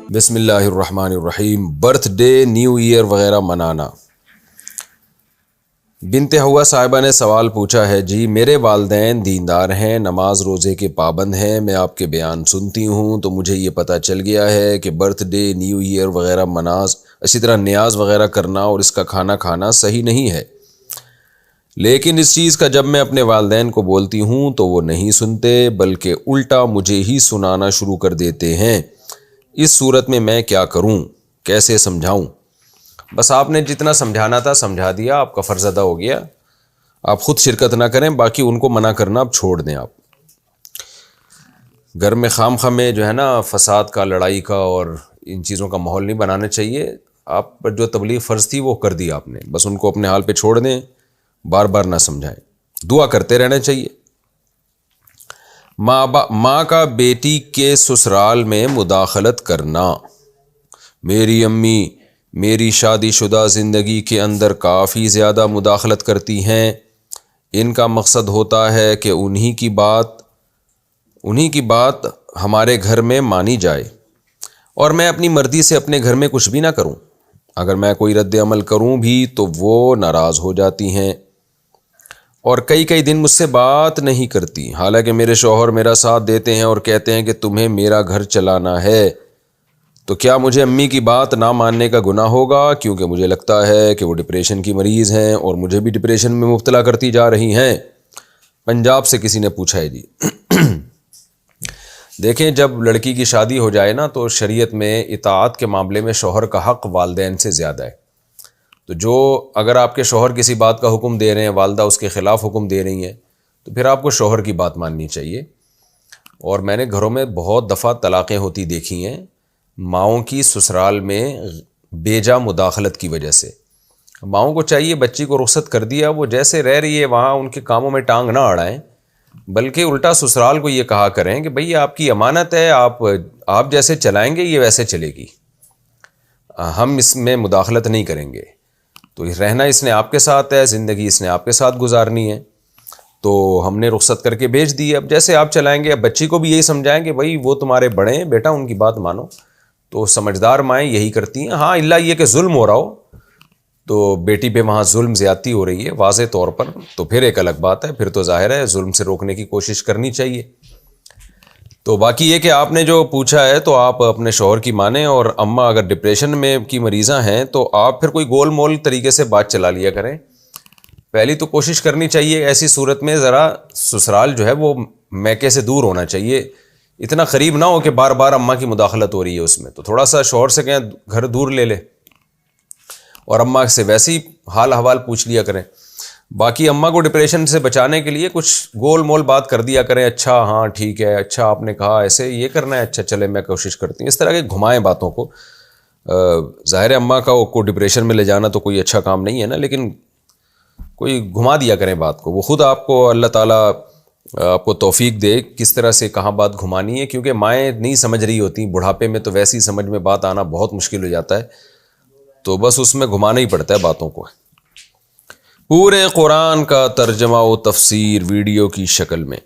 بسم اللہ الرحمن الرحیم۔ برتھ ڈے، نیو ایئر وغیرہ منانا۔ بنت ہوا صاحبہ نے سوال پوچھا ہے، جی میرے والدین دیندار ہیں، نماز روزے کے پابند ہیں، میں آپ کے بیان سنتی ہوں تو مجھے یہ پتہ چل گیا ہے کہ برتھ ڈے، نیو ایئر وغیرہ اسی طرح نیاز وغیرہ کرنا اور اس کا کھانا کھانا صحیح نہیں ہے، لیکن اس چیز کا جب میں اپنے والدین کو بولتی ہوں تو وہ نہیں سنتے بلکہ الٹا مجھے ہی سنانا شروع کر دیتے ہیں۔ اس صورت میں کیا کروں، کیسے سمجھاؤں؟ بس آپ نے جتنا سمجھانا تھا سمجھا دیا، آپ کا فرض ادا ہو گیا۔ آپ خود شرکت نہ کریں، باقی ان کو منع کرنا آپ چھوڑ دیں۔ آپ گھر میں خام خواہ میں جو ہے نا فساد کا، لڑائی کا اور ان چیزوں کا ماحول نہیں بنانا چاہیے۔ آپ پر جو تبلیغ فرض تھی وہ کر دی آپ نے، بس ان کو اپنے حال پہ چھوڑ دیں، بار بار نہ سمجھائیں، دعا کرتے رہنا چاہیے۔ ماں کا بیٹی کے سسرال میں مداخلت کرنا۔ میری امی میری شادی شدہ زندگی کے اندر کافی زیادہ مداخلت کرتی ہیں۔ ان کا مقصد ہوتا ہے کہ انہی کی بات ہمارے گھر میں مانی جائے اور میں اپنی مرضی سے اپنے گھر میں کچھ بھی نہ کروں۔ اگر میں کوئی رد عمل کروں بھی تو وہ ناراض ہو جاتی ہیں اور کئی دن مجھ سے بات نہیں کرتی، حالانکہ میرے شوہر میرا ساتھ دیتے ہیں اور کہتے ہیں کہ تمہیں میرا گھر چلانا ہے۔ تو کیا مجھے امی کی بات نہ ماننے کا گناہ ہوگا؟ کیونکہ مجھے لگتا ہے کہ وہ ڈپریشن کی مریض ہیں اور مجھے بھی ڈپریشن میں مبتلا کرتی جا رہی ہیں۔ پنجاب سے کسی نے پوچھا ہے جی۔ دیکھیں، جب لڑکی کی شادی ہو جائے نا تو شریعت میں اطاعت کے معاملے میں شوہر کا حق والدین سے زیادہ ہے۔ تو اگر آپ کے شوہر کسی بات کا حکم دے رہے ہیں، والدہ اس کے خلاف حکم دے رہی ہیں، تو پھر آپ کو شوہر کی بات ماننی چاہیے۔ اور میں نے گھروں میں بہت دفعہ طلاقیں ہوتی دیکھی ہیں ماؤں کی سسرال میں بیجا مداخلت کی وجہ سے۔ ماؤں کو چاہیے بچی کو رخصت کر دیا، وہ جیسے رہ رہی ہے وہاں ان کے کاموں میں ٹانگ نہ اڑائیں، بلکہ الٹا سسرال کو یہ کہا کریں کہ بھئی آپ کی امانت ہے، آپ جیسے چلائیں گے یہ ویسے چلے گی، ہم اس میں مداخلت نہیں کریں گے۔ تو رہنا اس نے آپ کے ساتھ ہے، زندگی اس نے آپ کے ساتھ گزارنی ہے، تو ہم نے رخصت کر کے بھیج دی۔ اب جیسے آپ چلائیں گے، اب بچی کو بھی یہی سمجھائیں کہ بھئی وہ تمہارے بڑے ہیں بیٹا، ان کی بات مانو۔ تو سمجھدار مائیں یہی کرتی ہیں۔ ہاں الا یہ کہ ظلم ہو رہا ہو تو بیٹی پہ وہاں ظلم زیادتی ہو رہی ہے واضح طور پر، تو پھر ایک الگ بات ہے، پھر تو ظاہر ہے ظلم سے روکنے کی کوشش کرنی چاہیے۔ تو باقی یہ کہ آپ نے جو پوچھا ہے تو آپ اپنے شوہر کی مانیں، اور اماں اگر ڈپریشن میں کی مریضاں ہیں تو آپ پھر کوئی گول مول طریقے سے بات چلا لیا کریں۔ پہلی تو کوشش کرنی چاہیے ایسی صورت میں ذرا سسرال جو ہے وہ میکے سے دور ہونا چاہیے، اتنا قریب نہ ہو کہ بار بار اماں کی مداخلت ہو رہی ہے اس میں، تو تھوڑا سا شوہر سے کہیں گھر دور لے لے اور اماں سے ویسے ہی حال احوال پوچھ لیا کریں۔ باقی اماں کو ڈپریشن سے بچانے کے لیے کچھ گول مول بات کر دیا کریں، اچھا ہاں ٹھیک ہے، اچھا آپ نے کہا ایسے یہ کرنا ہے، اچھا چلے میں کوشش کرتی ہوں، اس طرح کے گھمائیں باتوں کو۔ ظاہر اماں کو ڈپریشن میں لے جانا تو کوئی اچھا کام نہیں ہے نا، لیکن کوئی گھما دیا کریں بات کو، وہ خود آپ کو اللہ تعالیٰ آپ کو توفیق دے کس طرح سے کہاں بات گھمانی ہے، کیونکہ مائیں نہیں سمجھ رہی ہوتی، بڑھاپے میں تو ویسی سمجھ میں بات آنا بہت مشکل ہو جاتا ہے، تو بس اس میں گھمانا ہی پڑتا ہے باتوں کو۔ پورے قرآن کا ترجمہ و تفسیر ویڈیو کی شکل میں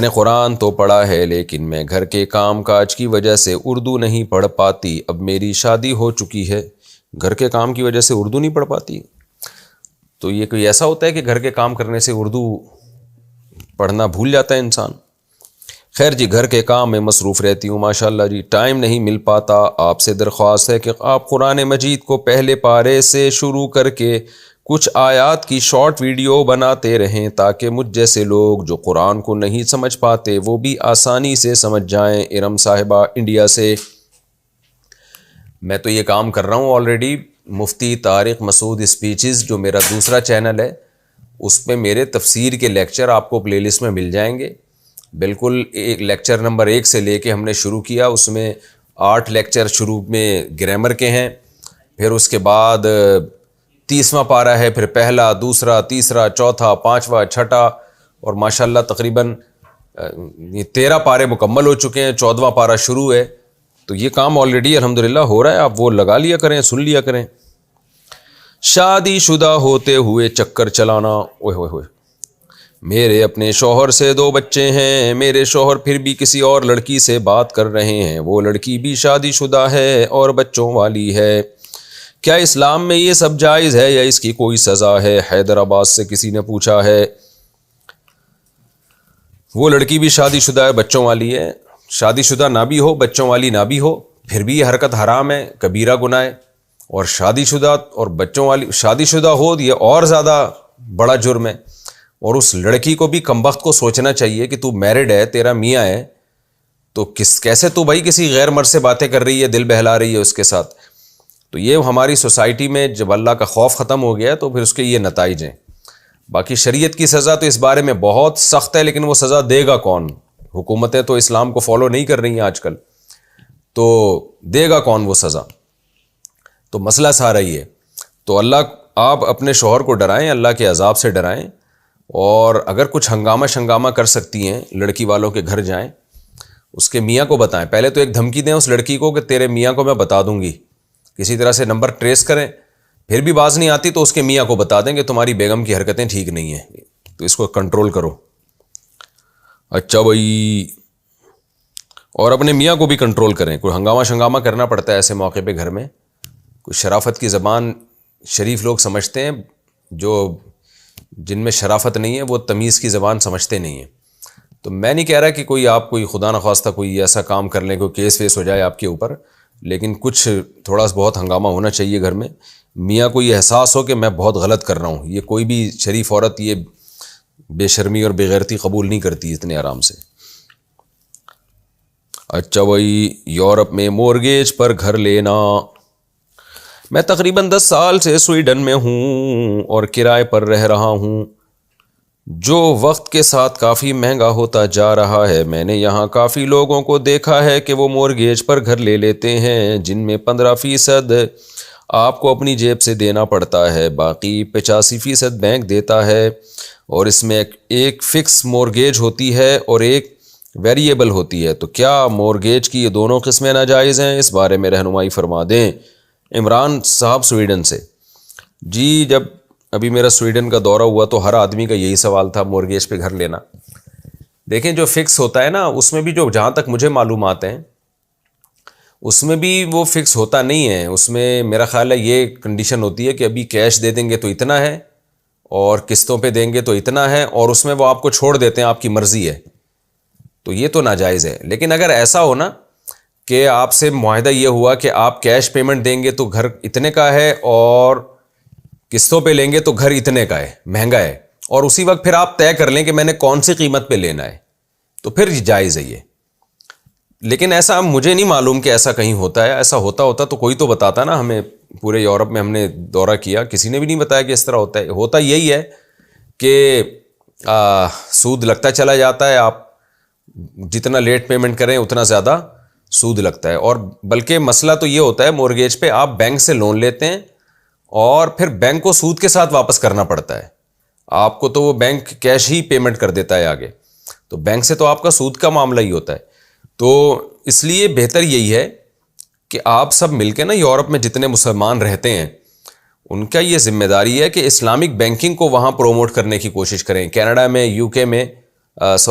نے قرآن تو پڑھا ہے لیکن میں گھر کے کام کاج کی وجہ سے اردو نہیں پڑھ پاتی، اب میری شادی ہو چکی ہے، گھر کے کام کی وجہ سے اردو نہیں پڑھ پاتی؟ تو یہ کوئی ایسا ہوتا ہے کہ گھر کے کام کرنے سے اردو پڑھنا بھول جاتا ہے انسان؟ خیر جی، گھر کے کام میں مصروف رہتی ہوں ماشاءاللہ جی، ٹائم نہیں مل پاتا۔ آپ سے درخواست ہے کہ آپ قرآن مجید کو پہلے پارے سے شروع کر کے کچھ آیات کی شارٹ ویڈیو بناتے رہیں تاکہ مجھ جیسے لوگ جو قرآن کو نہیں سمجھ پاتے وہ بھی آسانی سے سمجھ جائیں۔ ارم صاحبہ انڈیا سے۔ میں تو یہ کام کر رہا ہوں آلریڈی، مفتی طارق مسعود اسپیچز جو میرا دوسرا چینل ہے اس پہ میرے تفسیر کے لیکچر آپ کو پلے لسٹ میں مل جائیں گے۔ بالکل ایک لیکچر نمبر 1 سے لے کے ہم نے شروع کیا، اس میں 8 لیکچر شروع میں گرامر کے ہیں، پھر اس کے بعد 30واں پارہ ہے، پھر پہلا، دوسرا، تیسرا، چوتھا، 5واں، 6واں، اور ماشاءاللہ تقریباً 13 پارے مکمل ہو چکے ہیں، 14واں پارہ شروع ہے۔ تو یہ کام آلریڈی الحمدللہ ہو رہا ہے، آپ وہ لگا لیا کریں، سن لیا کریں۔ شادی شدہ ہوتے ہوئے چکر چلانا، اوہ ہوئے ہوئے، میرے اپنے شوہر سے 2 بچے ہیں، میرے شوہر پھر بھی کسی اور لڑکی سے بات کر رہے ہیں، وہ لڑکی بھی شادی شدہ ہے اور بچوں والی ہے، کیا اسلام میں یہ سب جائز ہے یا اس کی کوئی سزا ہے؟ حیدرآباد سے کسی نے پوچھا ہے۔ وہ لڑکی بھی شادی شدہ ہے، بچوں والی ہے، شادی شدہ نہ بھی ہو، بچوں والی نہ بھی ہو، پھر بھی یہ حرکت حرام ہے، کبیرہ گناہ ہے، اور شادی شدہ اور بچوں والی شادی شدہ ہو یہ اور زیادہ بڑا جرم ہے۔ اور اس لڑکی کو بھی کمبخت کو سوچنا چاہیے کہ تو میرڈ ہے، تیرا میاں ہے، تو کیسے تو بھائی کسی غیر مرد سے باتیں کر رہی ہے، دل بہلا رہی ہے اس کے ساتھ؟ تو یہ ہماری سوسائٹی میں جب اللہ کا خوف ختم ہو گیا تو پھر اس کے یہ نتائج ہیں۔ باقی شریعت کی سزا تو اس بارے میں بہت سخت ہے، لیکن وہ سزا دے گا کون؟ حکومتیں تو اسلام کو فالو نہیں کر رہی ہیں آج کل، تو دے گا کون وہ سزا؟ تو مسئلہ سارا ہی ہے۔ تو آپ اپنے شوہر کو ڈرائیں، اللہ کے عذاب سے ڈرائیں، اور اگر کچھ ہنگامہ کر سکتی ہیں، لڑکی والوں کے گھر جائیں، اس کے میاں کو بتائیں، پہلے تو ایک دھمکی دیں اس لڑکی کو کہ تیرے میاں کو میں بتا دوں گی، کسی طرح سے نمبر ٹریس کریں، پھر بھی باز نہیں آتی تو اس کے میاں کو بتا دیں کہ تمہاری بیگم کی حرکتیں ٹھیک نہیں ہیں، تو اس کو کنٹرول کرو۔ اچھا بھائی، اور اپنے میاں کو بھی کنٹرول کریں، کوئی ہنگامہ کرنا پڑتا ہے ایسے موقع پہ گھر میں، کوئی شرافت کی زبان شریف لوگ سمجھتے ہیں، جن میں شرافت نہیں ہے وہ تمیز کی زبان سمجھتے نہیں ہیں۔ تو میں نہیں کہہ رہا کہ کوئی خدا نخواستہ کوئی ایسا کام کر لیں، کوئی کیس ویس ہو جائے آپ کے اوپر، لیکن کچھ تھوڑا سا بہت ہنگامہ ہونا چاہیے گھر میں، میاں کو یہ احساس ہو کہ میں بہت غلط کر رہا ہوں۔ یہ کوئی بھی شریف عورت یہ بے شرمی اور بے غیرتی قبول نہیں کرتی اتنے آرام سے۔ اچھا بھائی، یورپ میں مورگیج پر گھر لینا۔ میں تقریباً 10 سال سے سویڈن میں ہوں اور کرائے پر رہ رہا ہوں، جو وقت کے ساتھ کافی مہنگا ہوتا جا رہا ہے۔ میں نے یہاں کافی لوگوں کو دیکھا ہے کہ وہ مورگیج پر گھر لے لیتے ہیں، جن میں 15% آپ کو اپنی جیب سے دینا پڑتا ہے، باقی 85% بینک دیتا ہے، اور اس میں ایک فکس مورگیج ہوتی ہے اور ایک ویریبل ہوتی ہے۔ تو کیا مورگیج کی یہ دونوں قسمیں ناجائز ہیں؟ اس بارے میں رہنمائی فرما دیں۔ عمران صاحب سویڈن سے۔ جی، جب ابھی میرا سویڈن کا دورہ ہوا تو ہر آدمی کا یہی سوال تھا، مورگیج پہ گھر لینا۔ دیکھیں، جو فکس ہوتا ہے نا، اس میں بھی جہاں تک مجھے معلومات ہیں، اس میں بھی وہ فکس ہوتا نہیں ہے۔ اس میں میرا خیال ہے یہ کنڈیشن ہوتی ہے کہ ابھی کیش دے دیں گے تو اتنا ہے، اور قسطوں پہ دیں گے تو اتنا ہے، اور اس میں وہ آپ کو چھوڑ دیتے ہیں، آپ کی مرضی ہے، تو یہ تو ناجائز ہے۔ لیکن اگر ایسا ہونا کہ آپ سے معاہدہ یہ ہوا کہ آپ کیش پیمنٹ دیں گے تو گھر اتنے کا ہے، اور قسطوں پہ لیں گے تو گھر اتنے کا ہے، مہنگا ہے، اور اسی وقت پھر آپ طے کر لیں کہ میں نے کون سی قیمت پہ لینا ہے، تو پھر جائز ہے یہ۔ لیکن ایسا مجھے نہیں معلوم کہ ایسا کہیں ہوتا ہے۔ ایسا ہوتا تو کوئی تو بتاتا نا ہمیں۔ پورے یورپ میں ہم نے دورہ کیا، کسی نے بھی نہیں بتایا کہ اس طرح ہوتا ہے۔ ہوتا یہی ہے کہ سود لگتا چلا جاتا ہے، آپ جتنا لیٹ پیمنٹ کریں اتنا زیادہ سود لگتا ہے۔ اور بلکہ مسئلہ تو یہ ہوتا ہے مورگیج پہ، آپ بینک سے لون لیتے ہیں اور پھر بینک کو سود کے ساتھ واپس کرنا پڑتا ہے آپ کو، تو وہ بینک کیش ہی پیمنٹ کر دیتا ہے آگے، تو بینک سے تو آپ کا سود کا معاملہ ہی ہوتا ہے۔ تو اس لیے بہتر یہی ہے کہ آپ سب مل کے نا، یورپ میں جتنے مسلمان رہتے ہیں ان کا یہ ذمہ داری ہے کہ اسلامک بینکنگ کو وہاں پروموٹ کرنے کی کوشش کریں۔ کینیڈا میں، یو کے میں،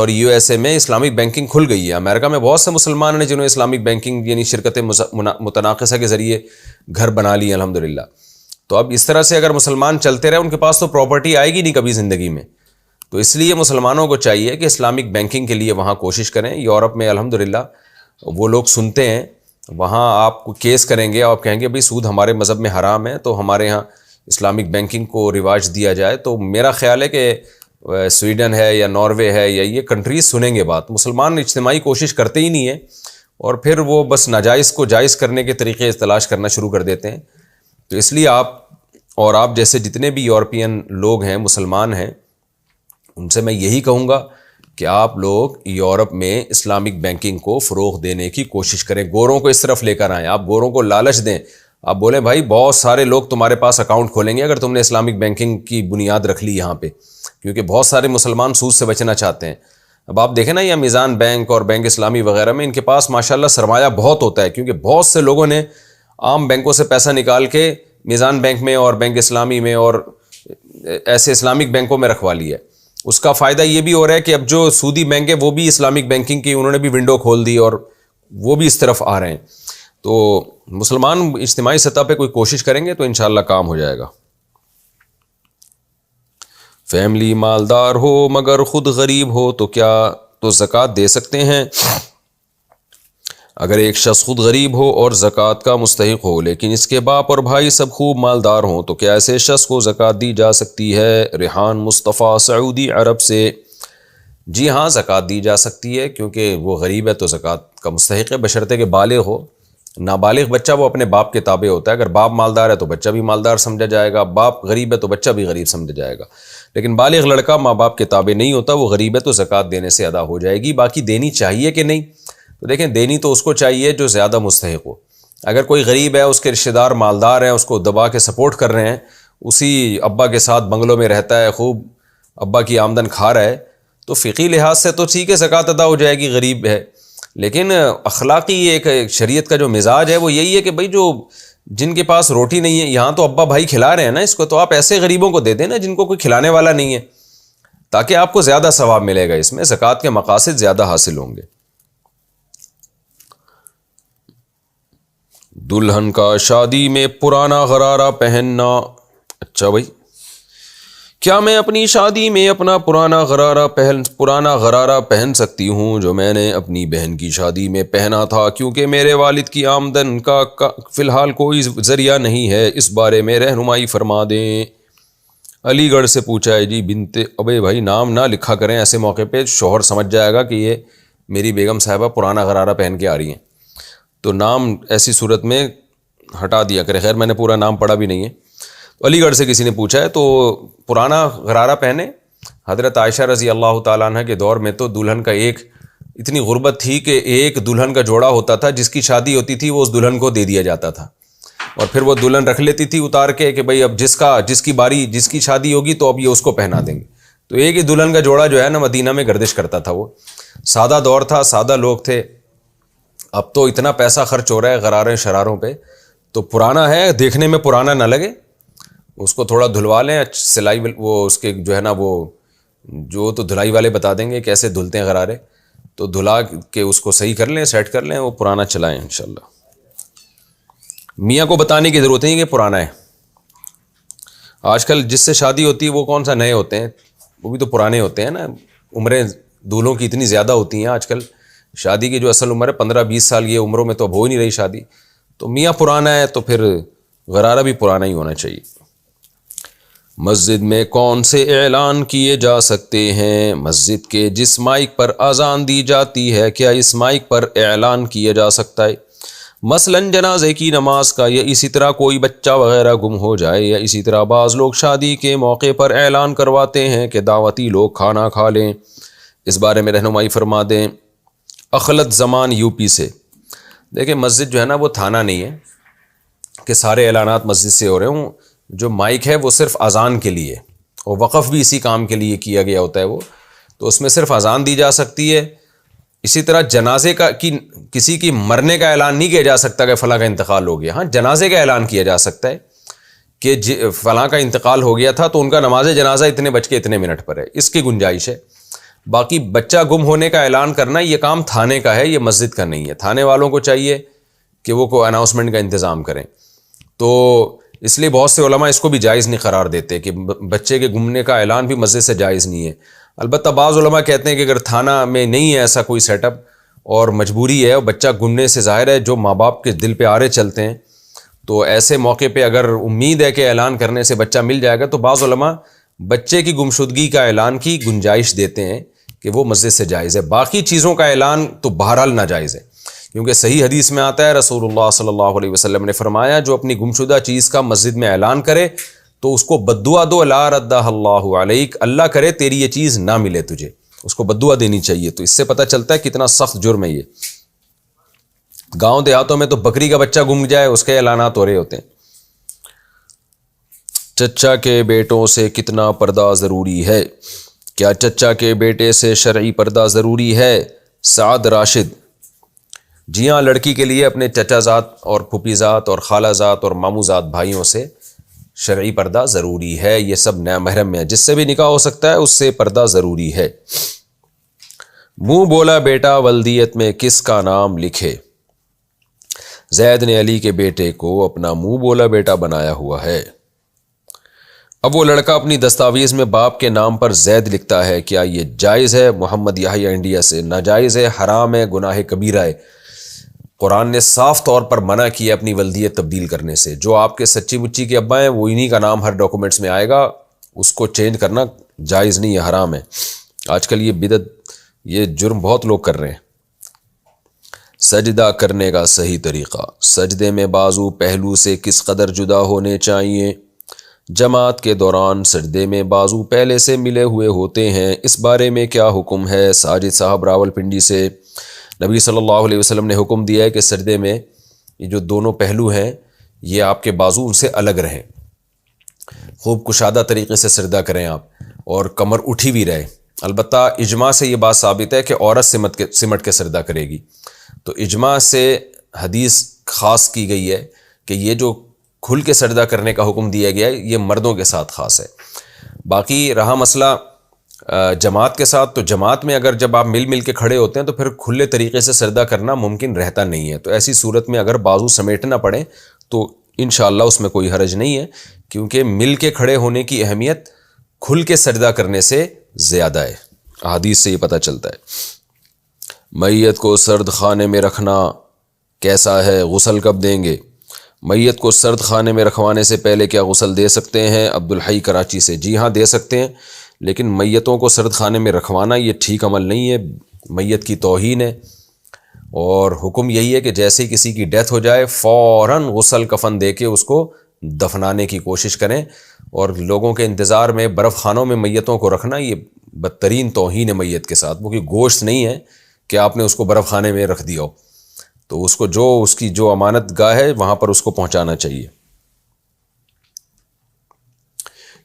یو ایس اے میں اسلامک بینکنگ کھل گئی ہے۔ امریکہ میں بہت سے مسلمان ہیں جنہوں نے اسلامک بینکنگ یعنی شرکت متناقصہ کے ذریعے گھر بنا لی الحمدللہ۔ تو اب اس طرح سے اگر مسلمان چلتے رہے، ان کے پاس تو پراپرٹی آئے گی نہیں کبھی زندگی میں، تو اس لیے مسلمانوں کو چاہیے کہ اسلامک بینکنگ کے لیے وہاں کوشش کریں۔ یورپ میں الحمدللہ وہ لوگ سنتے ہیں، وہاں آپ کو کیس کریں گے، آپ کہیں گے بھئی سود ہمارے مذہب میں حرام ہے، تو ہمارے ہاں اسلامک بینکنگ کو رواج دیا جائے۔ تو میرا خیال ہے کہ سویڈن ہے یا ناروے ہے یا یہ کنٹریز سنیں گے بات۔ مسلمان اجتماعی کوشش کرتے ہی نہیں ہیں، اور پھر وہ بس ناجائز کو جائز کرنے کے طریقے تلاش کرنا شروع کر دیتے ہیں۔ تو اس لیے آپ جیسے جتنے بھی یورپین لوگ ہیں، مسلمان ہیں، ان سے میں یہی کہوں گا کہ آپ لوگ یورپ میں اسلامک بینکنگ کو فروغ دینے کی کوشش کریں، گوروں کو اس طرف لے کر آئیں، آپ گوروں کو لالچ دیں، آپ بولیں بھائی بہت سارے لوگ تمہارے پاس اکاؤنٹ کھولیں گے اگر تم نے اسلامک بینکنگ کی بنیاد رکھ لی یہاں پہ، کیونکہ بہت سارے مسلمان سود سے بچنا چاہتے ہیں۔ اب آپ دیکھیں نا، یہ میزان بینک اور بینک اسلامی وغیرہ میں ان کے پاس ماشاءاللہ سرمایہ بہت ہوتا ہے، کیونکہ بہت سے لوگوں نے عام بینکوں سے پیسہ نکال کے میزان بینک میں اور بینک اسلامی میں اور ایسے اسلامک بینکوں میں رکھوا لیا ہے۔ اس کا فائدہ یہ بھی ہو رہا ہے کہ اب جو سودی بینک ہے وہ بھی اسلامک بینکنگ کی انہوں نے بھی ونڈو کھول دی اور وہ بھی اس طرف آ رہے ہیں. تو مسلمان اجتماعی سطح پہ کوئی کوشش کریں گے تو انشاءاللہ کام ہو جائے گا. فیملی مالدار ہو مگر خود غریب ہو تو کیا تو زکوٰۃ دے سکتے ہیں؟ اگر ایک شخص خود غریب ہو اور زکوٰۃ کا مستحق ہو لیکن اس کے باپ اور بھائی سب خوب مالدار ہوں تو کیا ایسے شخص کو زکوٰۃ دی جا سکتی ہے؟ ریحان مصطفیٰ سعودی عرب سے. جی ہاں، زکوٰۃ دی جا سکتی ہے کیونکہ وہ غریب ہے تو زکوٰۃ کا مستحق ہے، بشرطے کہ بالغ ہو. نابالغ بچہ وہ اپنے باپ کے تابع ہوتا ہے. اگر باپ مالدار ہے تو بچہ بھی مالدار سمجھا جائے گا، باپ غریب ہے تو بچہ بھی غریب سمجھا جائے گا. لیکن بالغ لڑکا ماں باپ کے تابع نہیں ہوتا، وہ غریب ہے تو زکوٰۃ دینے سے ادا ہو جائے گی. باقی دینی چاہیے کہ نہیں، تو دیکھیں دینی تو اس کو چاہیے جو زیادہ مستحق ہو. اگر کوئی غریب ہے، اس کے رشتہ دار مالدار ہیں، اس کو دبا کے سپورٹ کر رہے ہیں، اسی ابا کے ساتھ بنگلوں میں رہتا ہے، خوب ابا کی آمدن کھا رہا ہے، تو فقہی لحاظ سے تو ٹھیک ہے زکوٰۃ ادا ہو جائے گی، غریب ہے. لیکن اخلاقی ایک شریعت کا جو مزاج ہے وہ یہی ہے کہ بھئی جو جن کے پاس روٹی نہیں ہے، یہاں تو ابا بھائی کھلا رہے ہیں نا اس کو، تو آپ ایسے غریبوں کو دے دیں نا جن کو کوئی کھلانے والا نہیں ہے، تاکہ آپ کو زیادہ ثواب ملے گا، اس میں زکوٰۃ کے مقاصد زیادہ حاصل ہوں گے. دلہن کا شادی میں پرانا غرارہ پہننا. اچھا بھائی، کیا میں اپنی شادی میں اپنا پرانا غرارہ پہن سکتی ہوں جو میں نے اپنی بہن کی شادی میں پہنا تھا، کیونکہ میرے والد کی آمدن کا فی الحال کوئی ذریعہ نہیں ہے، اس بارے میں رہنمائی فرما دیں. علی گڑھ سے پوچھا ہے جی بنت. ابے بھائی نام نہ لکھا کریں ایسے موقع پہ، شوہر سمجھ جائے گا کہ یہ میری بیگم صاحبہ پرانا غرارہ پہن کے آ رہی ہیں، تو نام ایسی صورت میں ہٹا دیا کرے. خیر میں نے پورا نام پڑھا بھی نہیں ہے. علی گڑھ سے کسی نے پوچھا ہے تو پرانا غرارہ پہنے. حضرت عائشہ رضی اللہ تعالیٰ عنہ کے دور میں تو دلہن کا ایک اتنی غربت تھی کہ ایک دلہن کا جوڑا ہوتا تھا، جس کی شادی ہوتی تھی وہ اس دلہن کو دے دیا جاتا تھا، اور پھر وہ دلہن رکھ لیتی تھی اتار کے کہ بھئی اب جس کی شادی ہوگی تو اب یہ اس کو پہنا دیں گے. تو ایک ہی دلہن کا جوڑا جو ہے نا مدینہ میں گردش کرتا تھا. وہ سادہ دور تھا، سادہ لوگ تھے. اب تو اتنا پیسہ خرچ ہو رہا ہے غراریں شراروں پہ، تو پرانا ہے، دیکھنے میں پرانا نہ لگے، اس کو تھوڑا دھلوا لیں. سلائی وہ اس کے جو ہے نا وہ جو تو دھلائی والے بتا دیں گے کیسے دھلتے ہیں غرارے، تو دھلا کے اس کو صحیح کر لیں، سیٹ کر لیں، وہ پرانا چلائیں انشاءاللہ. میاں کو بتانے کی ضرورت نہیں کہ پرانا ہے. آج کل جس سے شادی ہوتی ہے وہ کون سا نئے ہوتے ہیں، وہ بھی تو پرانے ہوتے ہیں نا. عمریں دولوں کی اتنی زیادہ ہوتی ہیں آج کل، شادی کی جو اصل عمر ہے 15-20 سال، یہ عمروں میں تو اب ہو ہی نہیں رہی شادی. تو میاں پرانا ہے تو پھر غرارہ بھی پرانا ہی ہونا چاہیے. مسجد میں کون سے اعلان کیے جا سکتے ہیں؟ مسجد کے جس مائک پر اذان دی جاتی ہے کیا اس مائک پر اعلان کیا جا سکتا ہے؟ مثلاً جنازے کی نماز کا، یا اسی طرح کوئی بچہ وغیرہ گم ہو جائے، یا اسی طرح بعض لوگ شادی کے موقع پر اعلان کرواتے ہیں کہ دعوتی لوگ کھانا کھا لیں. اس بارے میں رہنمائی فرما دیں. اخلت زمان یو پی سے. دیکھیں مسجد جو ہے نا وہ تھانہ نہیں ہے کہ سارے اعلانات مسجد سے ہو رہے ہوں. جو مائک ہے وہ صرف اذان کے لیے، اور وقف بھی اسی کام کے لیے کیا گیا ہوتا ہے وہ، تو اس میں صرف اذان دی جا سکتی ہے. اسی طرح جنازے کا کسی کی مرنے کا اعلان نہیں کیا جا سکتا کہ فلاں کا انتقال ہو گیا. ہاں جنازے کا اعلان کیا جا سکتا ہے کہ فلاں کا انتقال ہو گیا تھا تو ان کا نماز جنازہ اتنے بج کے اتنے منٹ پر ہے، اس کی گنجائش ہے. باقی بچہ گم ہونے کا اعلان کرنا یہ کام تھانے کا ہے، یہ مسجد کا نہیں ہے. تھانے والوں کو چاہیے کہ وہ کوئی اناؤنسمنٹ کا انتظام کریں. تو اس لیے بہت سے علماء اس کو بھی جائز نہیں قرار دیتے کہ بچے کے گمنے کا اعلان بھی مسجد سے جائز نہیں ہے. البتہ بعض علماء کہتے ہیں کہ اگر تھانہ میں نہیں ہے ایسا کوئی سیٹ اپ اور مجبوری ہے اور بچہ گمنے سے ظاہر ہے جو ماں باپ کے دل پہ آرے چلتے ہیں، تو ایسے موقع پہ اگر امید ہے کہ اعلان کرنے سے بچہ مل جائے گا تو بعض علماء بچے کی گمشدگی کا اعلان کی گنجائش دیتے ہیں کہ وہ مسجد سے جائز ہے. باقی چیزوں کا اعلان تو بہرحال ناجائز ہے، کیونکہ صحیح حدیث میں آتا ہے رسول اللہ صلی اللہ علیہ وسلم نے فرمایا جو اپنی گمشدہ چیز کا مسجد میں اعلان کرے تو اس کو بددعا دو، لا ردہ اللہ علیک، اللہ کرے تیری یہ چیز نہ ملے تجھے، اس کو بددعا دینی چاہیے. تو اس سے پتہ چلتا ہے کتنا سخت جرم ہے یہ. گاؤں دیہاتوں میں تو بکری کا بچہ گم جائے اس کے اعلانات ہو رہے ہوتے ہیں. چچا کے بیٹوں سے کتنا پردہ ضروری ہے؟ کیا چچا کے بیٹے سے شرعی پردہ ضروری ہے؟ سعد راشد. جی ہاں، لڑکی کے لیے اپنے چچا زاد اور پھوپھی زاد اور خالہ زاد اور ماموں زاد بھائیوں سے شرعی پردہ ضروری ہے. یہ سب نامحرم میں جس سے بھی نکاح ہو سکتا ہے اس سے پردہ ضروری ہے. منہ بولا بیٹا ولدیت میں کس کا نام لکھے. زید نے علی کے بیٹے کو اپنا منہ بولا بیٹا بنایا ہوا ہے. اب وہ لڑکا اپنی دستاویز میں باپ کے نام پر زید لکھتا ہے. کیا یہ جائز ہے؟ محمد یحییٰ انڈیا سے. ناجائز ہے، حرام ہے، گناہ کبیرہ ہے. قرآن نے صاف طور پر منع کیا اپنی ولدیت تبدیل کرنے سے. جو آپ کے سچی مچی کے ابا ہیں وہ انہی کا نام ہر ڈاکومنٹس میں آئے گا، اس کو چینج کرنا جائز نہیں ہے، حرام ہے. آج کل یہ بدعت، یہ جرم بہت لوگ کر رہے ہیں. سجدہ کرنے کا صحیح طریقہ. سجدے میں بازو پہلو سے کس قدر جدا ہونے چاہیے؟ جماعت کے دوران سجدے میں بازو پہلے سے ملے ہوئے ہوتے ہیں، اس بارے میں کیا حکم ہے؟ ساجد صاحب راول پنڈی سے. نبی صلی اللہ علیہ وسلم نے حکم دیا ہے کہ سجدے میں یہ جو دونوں پہلو ہیں یہ آپ کے بازو ان سے الگ رہیں. خوب کشادہ طریقے سے سجدہ کریں آپ، اور کمر اٹھی بھی رہے. البتہ اجماع سے یہ بات ثابت ہے کہ عورت سمٹ کے سجدہ کرے گی. تو اجماع سے حدیث خاص کی گئی ہے کہ یہ جو کھل کے سجدہ کرنے کا حکم دیا گیا ہے یہ مردوں کے ساتھ خاص ہے. باقی رہا مسئلہ جماعت کے ساتھ، تو جماعت میں اگر جب آپ مل کے کھڑے ہوتے ہیں تو پھر کھلے طریقے سے سجدہ کرنا ممکن رہتا نہیں ہے. تو ایسی صورت میں اگر بازو سمیٹنا پڑے تو انشاءاللہ اس میں کوئی حرج نہیں ہے، کیونکہ مل کے کھڑے ہونے کی اہمیت کھل کے سجدہ کرنے سے زیادہ ہے. احادیث سے یہ پتہ چلتا ہے. میت کو سرد خانے میں رکھنا کیسا ہے؟ غسل کب دیں گے؟ میت کو سرد خانے میں رکھوانے سے پہلے کیا غسل دے سکتے ہیں؟ عبدالحی کراچی سے. جی ہاں دے سکتے ہیں، لیکن میتوں کو سرد خانے میں رکھوانا یہ ٹھیک عمل نہیں ہے، میت کی توہین ہے. اور حکم یہی ہے کہ جیسے ہی کسی کی ڈیتھ ہو جائے فوراً غسل کفن دے کے اس کو دفنانے کی کوشش کریں. اور لوگوں کے انتظار میں برف خانوں میں میتوں کو رکھنا یہ بدترین توہین ہے میت کے ساتھ. وہ کہ گوشت نہیں ہے کہ آپ نے اس کو برف خانے میں رکھ دیا ہو، تو اس کو اس کی جو امانت گاہ ہے وہاں پر اس کو پہنچانا چاہیے.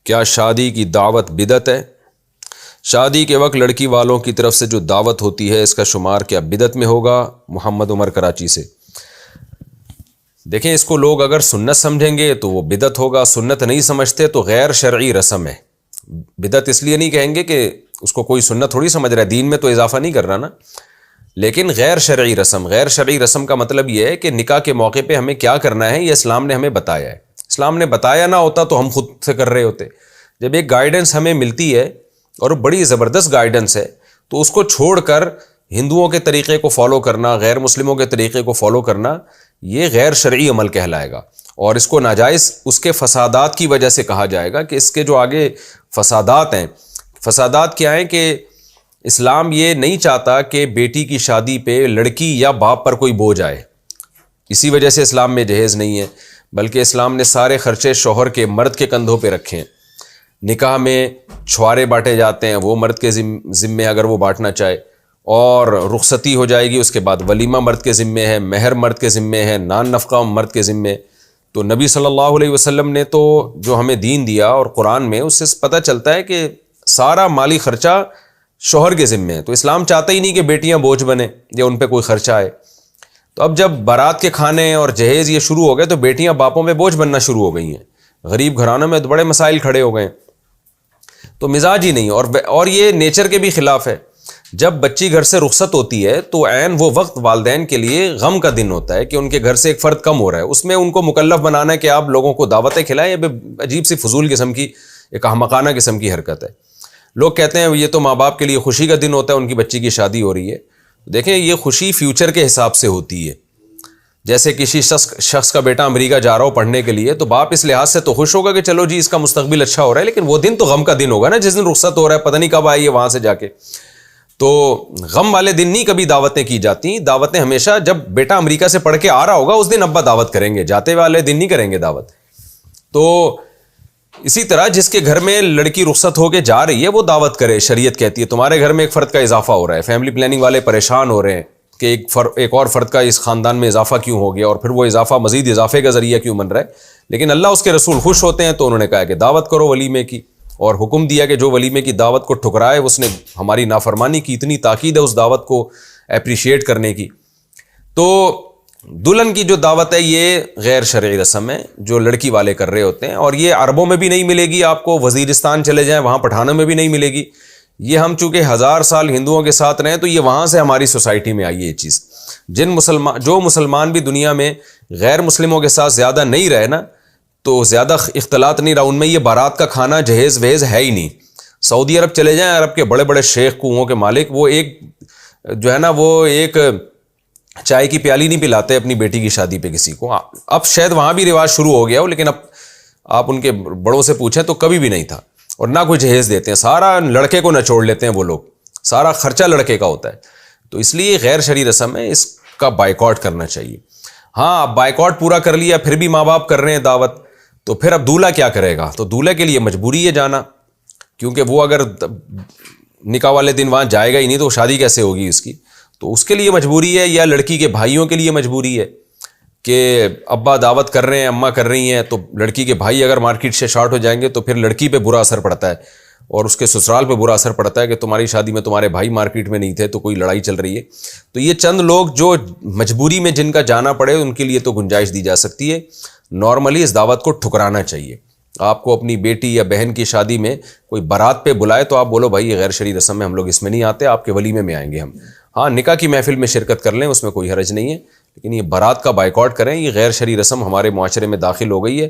کیا شادی کی دعوت بدعت ہے؟ شادی کے وقت لڑکی والوں کی طرف سے جو دعوت ہوتی ہے اس کا شمار کیا بدعت میں ہوگا؟ محمد عمر کراچی سے. دیکھیں اس کو لوگ اگر سنت سمجھیں گے تو وہ بدعت ہوگا، سنت نہیں سمجھتے تو غیر شرعی رسم ہے. بدعت اس لیے نہیں کہیں گے کہ اس کو کوئی سنت تھوڑی سمجھ رہا ہے، دین میں تو اضافہ نہیں کر رہا نا. لیکن غیر شرعی رسم، غیر شرعی رسم کا مطلب یہ ہے کہ نکاح کے موقع پہ ہمیں کیا کرنا ہے یہ اسلام نے ہمیں بتایا ہے. اسلام نے بتایا نہ ہوتا تو ہم خود سے کر رہے ہوتے. جب ایک گائیڈنس ہمیں ملتی ہے اور بڑی زبردست گائیڈنس ہے تو اس کو چھوڑ کر ہندوؤں کے طریقے کو فالو کرنا، غیر مسلموں کے طریقے کو فالو کرنا، یہ غیر شرعی عمل کہلائے گا. اور اس کو ناجائز اس کے فسادات کی وجہ سے کہا جائے گا کہ اس کے جو آگے فسادات ہیں. فسادات کیا ہیں کہ اسلام یہ نہیں چاہتا کہ بیٹی کی شادی پہ لڑکی یا باپ پر کوئی بوجھ آئے. اسی وجہ سے اسلام میں جہیز نہیں ہے، بلکہ اسلام نے سارے خرچے شوہر کے، مرد کے کندھوں پہ رکھے ہیں. نکاح میں چھوارے بانٹے جاتے ہیں، وہ مرد کے ذمے اگر وہ بانٹنا چاہے، اور رخصتی ہو جائے گی اس کے بعد ولیمہ مرد کے ذمے ہے، مہر مرد کے ذمے ہے، نان نفقہ مرد کے ذمے. تو نبی صلی اللہ علیہ وسلم نے تو جو ہمیں دین دیا اور قرآن میں اس سے پتہ چلتا ہے کہ سارا مالی خرچہ شوہر کے ذمے ہے. تو اسلام چاہتا ہی نہیں کہ بیٹیاں بوجھ بنیں یا ان پہ کوئی خرچہ آئے. تو اب جب بارات کے کھانے اور جہیز یہ شروع ہو گئے تو بیٹیاں باپوں پہ بوجھ بننا شروع ہو گئی ہیں. غریب گھرانوں میں تو بڑے مسائل کھڑے ہو گئے. تو مزاج ہی نہیں، اور یہ نیچر کے بھی خلاف ہے. جب بچی گھر سے رخصت ہوتی ہے تو عین وہ وقت والدین کے لیے غم کا دن ہوتا ہے کہ ان کے گھر سے ایک فرد کم ہو رہا ہے. اس میں ان کو مکلف بنانا ہے کہ آپ لوگوں کو دعوتیں کھلائیں. یہ عجیب سی فضول قسم کی، ایک احمقانہ قسم کی حرکت ہے. لوگ کہتے ہیں یہ تو ماں باپ کے لیے خوشی کا دن ہوتا ہے، ان کی بچی کی شادی ہو رہی ہے. دیکھیں یہ خوشی فیوچر کے حساب سے ہوتی ہے. جیسے کسی شخص کا بیٹا امریکہ جا رہا ہو پڑھنے کے لیے تو باپ اس لحاظ سے تو خوش ہوگا کہ چلو جی اس کا مستقبل اچھا ہو رہا ہے، لیکن وہ دن تو غم کا دن ہوگا نا جس دن رخصت ہو رہا ہے، پتہ نہیں کب آئی ہے وہاں سے جا کے. تو غم والے دن نہیں کبھی دعوتیں کی جاتی. دعوتیں ہمیشہ جب بیٹا امریکہ سے پڑھ کے آ رہا ہوگا اس دن ابا دعوت کریں گے، جاتے والے دن نہیں کریں گے دعوت. تو اسی طرح جس کے گھر میں لڑکی رخصت ہو کے جا رہی ہے وہ دعوت کرے. شریعت کہتی ہے تمہارے گھر میں ایک فرد کا اضافہ ہو رہا ہے، فیملی پلاننگ والے پریشان ہو رہے ہیں کہ ایک اور فرد کا اس خاندان میں اضافہ کیوں ہو گیا، اور پھر وہ اضافہ مزید اضافے کا ذریعہ کیوں بن رہا ہے. لیکن اللہ اس کے رسول خوش ہوتے ہیں تو انہوں نے کہا کہ دعوت کرو ولیمے کی، اور حکم دیا کہ جو ولیمے کی دعوت کو ٹھکرائے اس نے ہماری نافرمانی کی. اتنی تاکید ہے اس دعوت کو اپریشیٹ کرنے کی. تو دلہن کی جو دعوت ہے یہ غیر شرعی رسم ہے جو لڑکی والے کر رہے ہوتے ہیں، اور یہ عربوں میں بھی نہیں ملے گی آپ کو، وزیرستان چلے جائیں وہاں پٹھانوں میں بھی نہیں ملے گی. یہ ہم چونکہ 1000 سال ہندوؤں کے ساتھ رہے تو یہ وہاں سے ہماری سوسائٹی میں آئی ہے یہ چیز. جو مسلمان بھی دنیا میں غیر مسلموں کے ساتھ زیادہ نہیں رہے نا، تو زیادہ اختلاط نہیں رہا ان میں، یہ بارات کا کھانا جہیز وہیز ہے ہی نہیں. سعودی عرب چلے جائیں، عرب کے بڑے بڑے شیخ کنوؤں کے مالک، وہ ایک جو ہے نا وہ ایک چائے کی پیالی نہیں پلاتے اپنی بیٹی کی شادی پہ کسی کو. اب شاید وہاں بھی رواج شروع ہو گیا ہو، لیکن اب آپ ان کے بڑوں سے پوچھیں تو کبھی بھی نہیں تھا. اور نہ کوئی جہیز دیتے ہیں، سارا لڑکے کو نچوڑ لیتے ہیں وہ لوگ، سارا خرچہ لڑکے کا ہوتا ہے. تو اس لیے غیر شرعی رسم ہے، اس کا بائیکاٹ کرنا چاہیے. ہاں اب بائیکاٹ پورا کر لیا، پھر بھی ماں باپ کر رہے ہیں دعوت، تو پھر اب دولہا کیا کرے گا؟ تو دولہے کے لیے مجبوری ہے جانا، کیونکہ وہ اگر نکاح والے دن وہاں جائے گا ہی نہیں تو شادی کیسے ہوگی اس کی؟ تو اس کے لیے مجبوری ہے، یا لڑکی کے بھائیوں کے لیے مجبوری ہے کہ ابا دعوت کر رہے ہیں، اماں کر رہی ہیں، تو لڑکی کے بھائی اگر مارکیٹ سے شارٹ ہو جائیں گے تو پھر لڑکی پہ برا اثر پڑتا ہے، اور اس کے سسرال پہ برا اثر پڑتا ہے کہ تمہاری شادی میں تمہارے بھائی مارکیٹ میں نہیں تھے تو کوئی لڑائی چل رہی ہے. تو یہ چند لوگ جو مجبوری میں جن کا جانا پڑے ان کے لیے تو گنجائش دی جا سکتی ہے. نارملی اس دعوت کو ٹھکرانا چاہیے. آپ کو اپنی بیٹی یا بہن کی شادی میں کوئی بارات پہ بلائے تو آپ بولو بھائی یہ غیر شرعی رسم ہے، ہم لوگ اس میں نہیں آتے، آپ کے ولیمے میں آئیں گے ہم. ہاں نکاح کی محفل میں شرکت کر لیں، اس میں کوئی حرج نہیں ہے، لیکن یہ بارات کا بائیکاٹ کریں. یہ غیر شرعی رسم ہمارے معاشرے میں داخل ہو گئی ہے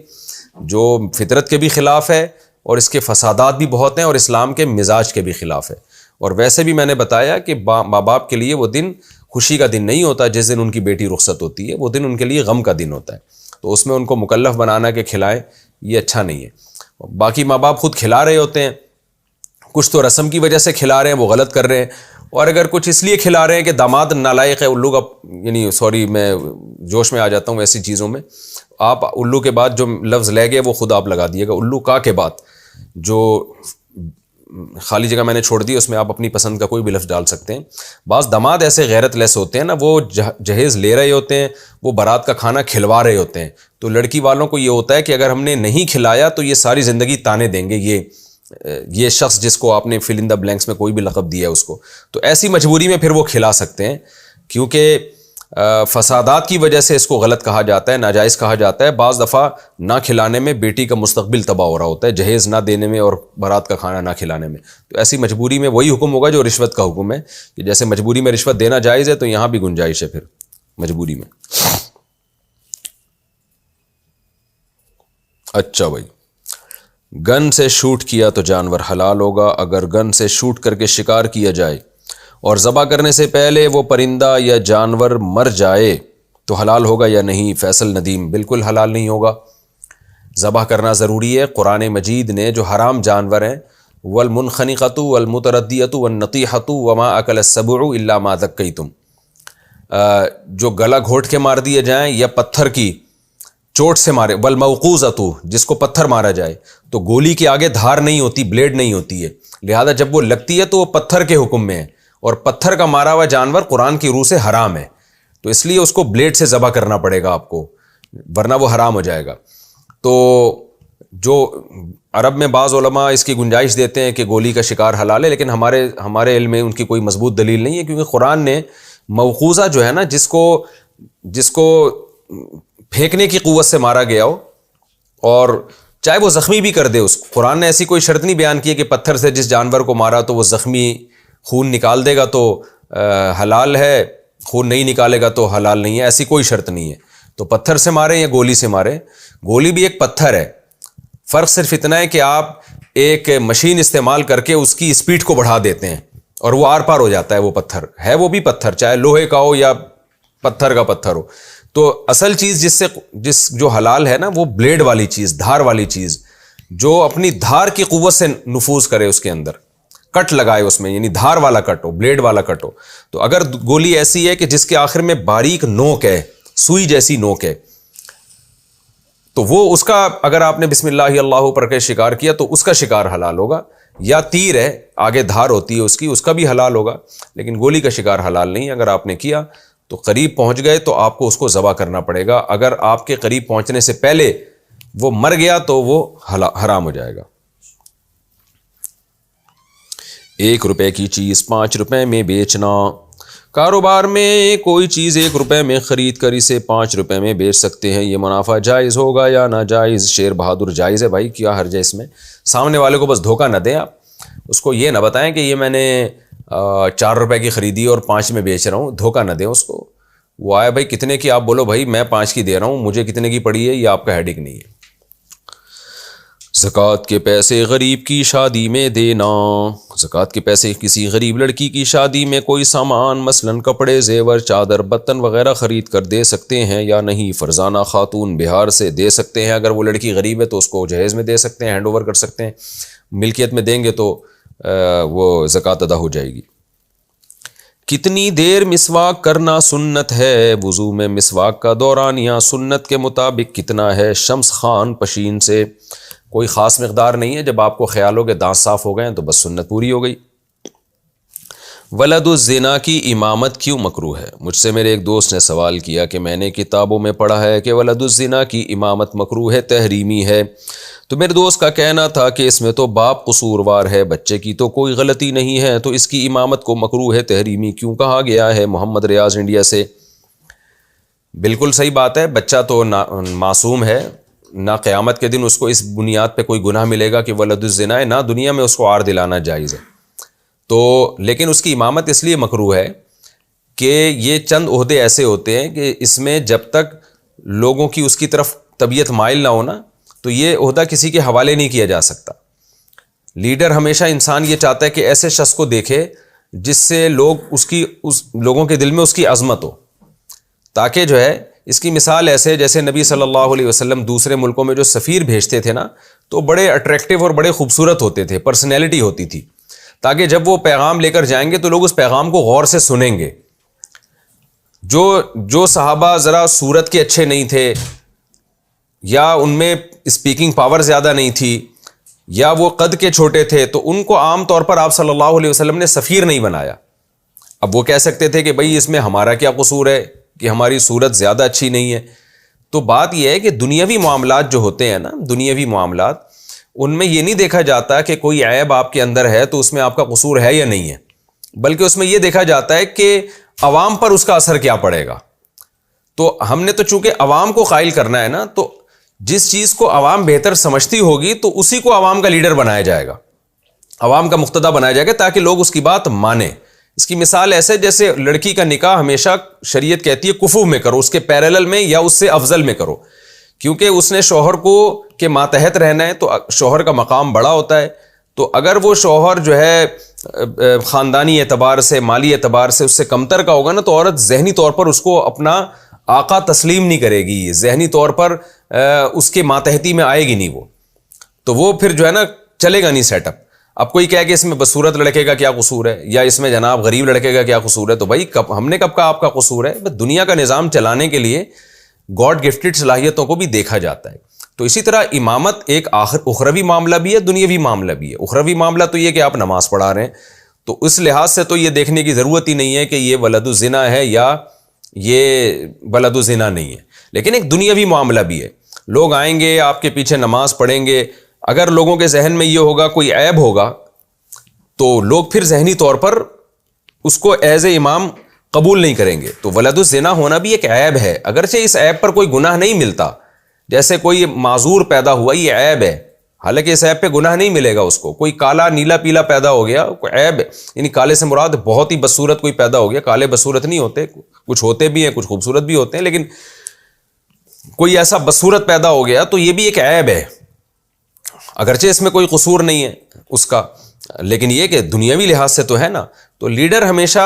جو فطرت کے بھی خلاف ہے، اور اس کے فسادات بھی بہت ہیں، اور اسلام کے مزاج کے بھی خلاف ہے. اور ویسے بھی میں نے بتایا کہ ماں باپ کے لیے وہ دن خوشی کا دن نہیں ہوتا جس دن ان کی بیٹی رخصت ہوتی ہے، وہ دن ان کے لیے غم کا دن ہوتا ہے. تو اس میں ان کو مکلف بنانا کہ کھلائیں، یہ اچھا نہیں ہے. باقی ماں باپ خود کھلا رہے ہوتے ہیں، کچھ تو رسم کی وجہ سے کھلا رہے ہیں، وہ غلط کر رہے ہیں، اور اگر کچھ اس لیے کھلا رہے ہیں کہ داماد نالائق ہے. الو کا یعنی سوری میں جوش میں آ جاتا ہوں ایسی چیزوں میں. آپ الو کے بعد جو لفظ لے گئے وہ خود آپ لگا دیے گا. الو کا کے بعد جو خالی جگہ میں نے چھوڑ دی اس میں آپ اپنی پسند کا کوئی بھی لفظ ڈال سکتے ہیں. بعض داماد ایسے غیرت لیس ہوتے ہیں نا، وہ جہیز لے رہے ہوتے ہیں، وہ بارات کا کھانا کھلوا رہے ہوتے ہیں. تو لڑکی والوں کو یہ ہوتا ہے کہ اگر ہم نے نہیں کھلایا تو یہ ساری زندگی تانے دیں گے یہ شخص جس کو آپ نے فل ان دا بلینکس میں کوئی بھی لقب دیا ہے اس کو. تو ایسی مجبوری میں پھر وہ کھلا سکتے ہیں، کیونکہ فسادات کی وجہ سے اس کو غلط کہا جاتا ہے، ناجائز کہا جاتا ہے. بعض دفعہ نہ کھلانے میں بیٹی کا مستقبل تباہ ہو رہا ہوتا ہے، جہیز نہ دینے میں اور بارات کا کھانا نہ کھلانے میں. تو ایسی مجبوری میں وہی حکم ہوگا جو رشوت کا حکم ہے، کہ جیسے مجبوری میں رشوت دینا جائز ہے تو یہاں بھی گنجائش ہے پھر مجبوری میں. اچھا بھائی، گن سے شوٹ کیا تو جانور حلال ہوگا. اگر گن سے شوٹ کر کے شکار کیا جائے اور ذبح کرنے سے پہلے وہ پرندہ یا جانور مر جائے تو حلال ہوگا یا نہیں؟ فیصل ندیم: بالکل حلال نہیں ہوگا. ذبح کرنا ضروری ہے. قرآن مجید نے جو حرام جانور ہیں، والمنخنقۃ والمتردیۃ والنطیحۃ وما اکل السبع الا ما ذکیتم، جو گلا گھونٹ کے مار دیے جائیں یا پتھر کی چوٹ سے مارے، والموقوذۃ جس کو پتھر مارا جائے، تو گولی کے آگے دھار نہیں ہوتی، بلیڈ نہیں ہوتی ہے، لہذا جب وہ لگتی ہے تو وہ پتھر کے حکم میں ہے، اور پتھر کا مارا ہوا جانور قرآن کی روح سے حرام ہے. تو اس لیے اس کو بلیڈ سے ذبح کرنا پڑے گا آپ کو، ورنہ وہ حرام ہو جائے گا. تو جو عرب میں بعض علماء اس کی گنجائش دیتے ہیں کہ گولی کا شکار حلال ہے، لیکن ہمارے علم میں ان کی کوئی مضبوط دلیل نہیں ہے، کیونکہ قرآن نے موقوذہ جو ہے نا، جس کو پھینکنے کی قوت سے مارا گیا ہو، اور چاہے وہ زخمی بھی کر دے، اس قرآن نے ایسی کوئی شرط نہیں بیان کی ہے کہ پتھر سے جس جانور کو مارا تو وہ زخمی خون نکال دے گا تو حلال ہے، خون نہیں نکالے گا تو حلال نہیں ہے، ایسی کوئی شرط نہیں ہے. تو پتھر سے مارے یا گولی سے مارے، گولی بھی ایک پتھر ہے. فرق صرف اتنا ہے کہ آپ ایک مشین استعمال کر کے اس کی اسپیڈ کو بڑھا دیتے ہیں اور وہ آر پار ہو جاتا ہے. وہ پتھر ہے، وہ بھی پتھر، چاہے لوہے کا ہو یا پتھر کا پتھر ہو. تو اصل چیز جو حلال ہے نا، وہ بلیڈ والی چیز، دھار والی چیز، جو اپنی دھار کی قوت سے نفوذ کرے، اس کے اندر کٹ لگائے اس میں، یعنی دھار والا کٹ ہو، بلیڈ والا کٹ ہو. تو اگر گولی ایسی ہے کہ جس کے آخر میں باریک نوک ہے، سوئی جیسی نوک ہے، تو وہ اس کا اگر آپ نے بسم اللہ اللہ پر کے شکار کیا تو اس کا شکار حلال ہوگا. یا تیر ہے، آگے دھار ہوتی ہے اس کا بھی حلال ہوگا، لیکن گولی کا شکار حلال نہیں. اگر آپ نے کیا تو قریب پہنچ گئے تو آپ کو اس کو ذبح کرنا پڑے گا. اگر آپ کے قریب پہنچنے سے پہلے وہ مر گیا تو وہ حرام ہو جائے گا. 1 روپے کی چیز 5 روپے میں بیچنا. کاروبار میں کوئی چیز 1 روپے میں خرید کر اسے 5 روپے میں بیچ سکتے ہیں، یہ منافع جائز ہوگا یا ناجائز؟ شیر بہادر: جائز ہے بھائی، کیا حرج ہے اس میں؟ سامنے والے کو بس دھوکہ نہ دیں آپ، اس کو یہ نہ بتائیں کہ یہ میں نے 4 روپے کی خریدی اور 5 میں بیچ رہا ہوں، دھوکہ نہ دیں اس کو۔ وہ آئے بھائی کتنے کی، آپ بولو بھائی میں 5 کی دے رہا ہوں، مجھے کتنے کی پڑی ہے، یہ آپ کا ہیڈک نہیں ہے۔ زکوٰۃ کے پیسے غریب کی شادی میں دینا۔ زکوٰۃ کے پیسے کسی غریب لڑکی کی شادی میں کوئی سامان مثلاً کپڑے، زیور، چادر، برتن وغیرہ خرید کر دے سکتے ہیں یا نہیں؟ فرزانہ خاتون بہار سے دے سکتے ہیں، اگر وہ لڑکی غریب ہے تو اس کو جہیز میں دے سکتے ہیں، ہینڈ اوور کر سکتے ہیں، ملکیت میں دیں گے تو وہ زکوٰۃ ادا ہو جائے گی۔ کتنی دیر مسواک کرنا سنت ہے؟ وضو میں مسواک کا دورانیہ سنت کے مطابق کتنا ہے؟ شمس خان پشین سے۔ کوئی خاص مقدار نہیں ہے، جب آپ کو خیال ہو کہ دانت صاف ہو گئے ہیں تو بس سنت پوری ہو گئی۔ ولد الزنا کی امامت کیوں مکروہ ہے؟ مجھ سے میرے ایک دوست نے سوال کیا کہ میں نے کتابوں میں پڑھا ہے کہ ولد الزنا کی امامت مکروہ ہے، تحریمی ہے، تو میرے دوست کا کہنا تھا کہ اس میں تو باپ قصوروار ہے، بچے کی تو کوئی غلطی نہیں ہے، تو اس کی امامت کو مکروہ ہے، تحریمی کیوں کہا گیا ہے؟ محمد ریاض انڈیا سے۔ بالکل صحیح بات ہے، بچہ تو معصوم ہے، نہ قیامت کے دن اس کو اس بنیاد پہ کوئی گناہ ملے گا کہ ولد الزنا ہے، نہ دنیا میں اس کو عار دلانا جائز ہے۔ تو لیکن اس کی امامت اس لیے مکروہ ہے کہ یہ چند عہدے ایسے ہوتے ہیں کہ اس میں جب تک لوگوں کی اس کی طرف طبیعت مائل نہ ہونا تو یہ عہدہ کسی کے حوالے نہیں کیا جا سکتا۔ لیڈر ہمیشہ انسان یہ چاہتا ہے کہ ایسے شخص کو دیکھے جس سے لوگوں کے دل میں اس کی عظمت ہو، تاکہ جو ہے اس کی مثال ایسے جیسے نبی صلی اللہ علیہ وسلم دوسرے ملکوں میں جو سفیر بھیجتے تھے نا تو بڑے اٹریکٹیو اور بڑے خوبصورت ہوتے تھے، پرسنالٹی ہوتی تھی، تاکہ جب وہ پیغام لے کر جائیں گے تو لوگ اس پیغام کو غور سے سنیں گے۔ جو صحابہ ذرا صورت کے اچھے نہیں تھے یا ان میں اسپیکنگ پاور زیادہ نہیں تھی یا وہ قد کے چھوٹے تھے تو ان کو عام طور پر آپ صلی اللہ علیہ وسلم نے سفیر نہیں بنایا۔ اب وہ کہہ سکتے تھے کہ بھئی اس میں ہمارا کیا قصور ہے کہ ہماری صورت زیادہ اچھی نہیں ہے۔ تو بات یہ ہے کہ دنیاوی معاملات جو ہوتے ہیں نا، دنیاوی معاملات، ان میں یہ نہیں دیکھا جاتا کہ کوئی عیب آپ کے اندر ہے تو اس میں آپ کا قصور ہے یا نہیں ہے، بلکہ اس میں یہ دیکھا جاتا ہے کہ عوام پر اس کا اثر کیا پڑے گا۔ تو ہم نے تو چونکہ عوام کو قائل کرنا ہے نا، تو جس چیز کو عوام بہتر سمجھتی ہوگی تو اسی کو عوام کا لیڈر بنایا جائے گا، عوام کا مقتدی بنایا جائے گا، تاکہ لوگ اس کی بات مانیں۔ اس کی مثال ایسے جیسے لڑکی کا نکاح ہمیشہ شریعت کہتی ہے کفو میں کرو، اس کے پیرالل میں یا اس سے افضل میں کرو، کیونکہ اس نے شوہر کو کے ماتحت رہنا ہے تو شوہر کا مقام بڑا ہوتا ہے۔ تو اگر وہ شوہر جو ہے خاندانی اعتبار سے، مالی اعتبار سے اس سے کمتر کا ہوگا نا تو عورت ذہنی طور پر اس کو اپنا آقا تسلیم نہیں کرے گی، ذہنی طور پر اس کے ماتحتی میں آئے گی نہیں، تو وہ پھر جو ہے نا چلے گا نہیں سیٹ اپ۔ اب کوئی کہے کہ اس میں بدصورت لڑکے کا کیا قصور ہے یا اس میں جناب غریب لڑکے کا کیا قصور ہے، تو بھائی ہم نے کب کہا آپ کا قصور ہے؟ دنیا کا نظام چلانے کے لیے گاڈ گفٹڈ صلاحیتوں کو بھی دیکھا جاتا ہے۔ تو اسی طرح امامت ایک اخروی معاملہ بھی ہے، دنیاوی معاملہ بھی ہے۔ اخروی معاملہ تو یہ کہ آپ نماز پڑھا رہے ہیں، تو اس لحاظ سے تو یہ دیکھنے کی ضرورت ہی نہیں ہے کہ یہ ولد الزنا ہے یا یہ ولد الزنا نہیں ہے، لیکن ایک دنیاوی معاملہ بھی ہے۔ لوگ آئیں گے آپ کے پیچھے نماز پڑھیں گے، اگر لوگوں کے ذہن میں یہ ہوگا کوئی عیب ہوگا تو لوگ پھر ذہنی طور پر اس کو ایز اے امام قبول نہیں کریں گے۔ تو ولد الزنا ہونا بھی ایک عیب ہے، اگرچہ اس عیب پر کوئی گناہ نہیں ملتا، جیسے کوئی معذور پیدا ہوا یہ عیب ہے، حالانکہ اس عیب پہ گناہ نہیں ملے گا اس کو۔ کوئی کالا نیلا پیلا پیدا ہو گیا، کوئی عیب، یعنی کالے سے مراد بہت ہی بدصورت کوئی پیدا ہو گیا، کالے بدصورت نہیں ہوتے، کچھ ہوتے بھی ہیں کچھ خوبصورت بھی ہوتے ہیں، لیکن کوئی ایسا بدصورت پیدا ہو گیا تو یہ بھی ایک عیب ہے، اگرچہ اس میں کوئی قصور نہیں ہے اس کا، لیکن یہ کہ دنیاوی لحاظ سے تو ہے نا۔ تو لیڈر ہمیشہ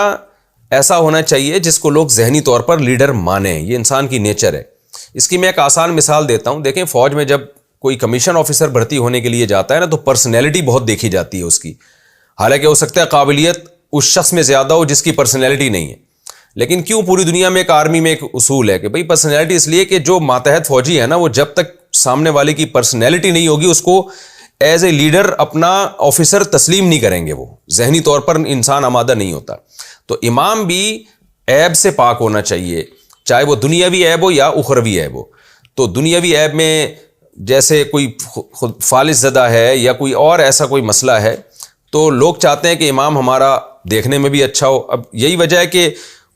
ایسا ہونا چاہیے جس کو لوگ ذہنی طور پر لیڈر مانیں، یہ انسان کی نیچر ہے۔ اس کی میں ایک آسان مثال دیتا ہوں، دیکھیں فوج میں جب کوئی کمیشن آفیسر بھرتی ہونے کے لیے جاتا ہے نا تو پرسنالٹی بہت دیکھی جاتی ہے اس کی، حالانکہ ہو سکتا ہے قابلیت اس شخص میں زیادہ ہو جس کی پرسنالٹی نہیں ہے، لیکن کیوں پوری دنیا میں ایک آرمی میں ایک اصول ہے کہ بھئی پرسنالٹی، اس لیے کہ جو ماتحت فوجی ہے نا وہ جب تک سامنے والے کی پرسنالٹی نہیں ہوگی اس کو ایز اے لیڈر اپنا آفیسر تسلیم نہیں کریں گے، وہ ذہنی طور پر انسان آمادہ نہیں ہوتا۔ تو امام بھی عیب سے پاک ہونا چاہیے، چاہے وہ دنیاوی عیب ہو یا اخروی عیب ہو۔ تو دنیاوی عیب میں جیسے کوئی فالج زدہ ہے یا کوئی اور ایسا کوئی مسئلہ ہے تو لوگ چاہتے ہیں کہ امام ہمارا دیکھنے میں بھی اچھا ہو۔ اب یہی وجہ ہے کہ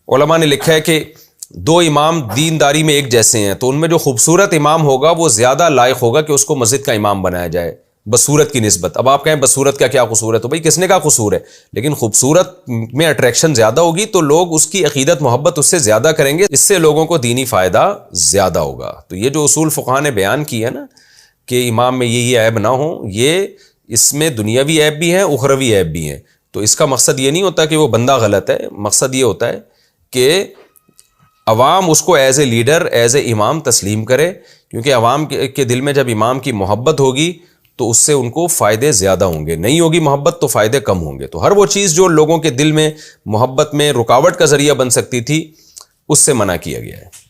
علماء نے لکھا ہے کہ دو امام دینداری میں ایک جیسے ہیں، تو ان میں جو خوبصورت امام ہوگا وہ زیادہ لائق ہوگا کہ اس کو مسجد کا امام بنایا جائے بصورت کی نسبت۔ اب آپ کہیں بصورت کا کیا قصور ہے، تو بھائی کس نے کا قصور ہے، لیکن خوبصورت میں اٹریکشن زیادہ ہوگی تو لوگ اس کی عقیدت محبت اس سے زیادہ کریں گے، اس سے لوگوں کو دینی فائدہ زیادہ ہوگا۔ تو یہ جو اصول فقہا نے بیان کی ہے نا کہ امام میں یہ عیب نہ ہو، یہ اس میں دنیاوی عیب بھی ہیں، اخروی عیب بھی ہیں۔ تو اس کا مقصد یہ نہیں ہوتا کہ وہ بندہ غلط ہے، مقصد یہ ہوتا ہے کہ عوام اس کو as a leader, as a امام تسلیم کرے، کیونکہ عوام کے دل میں جب امام کی محبت ہوگی تو اس سے ان کو فائدے زیادہ ہوں گے، نہیں ہوگی محبت تو فائدے کم ہوں گے۔ تو ہر وہ چیز جو لوگوں کے دل میں محبت میں رکاوٹ کا ذریعہ بن سکتی تھی اس سے منع کیا گیا ہے۔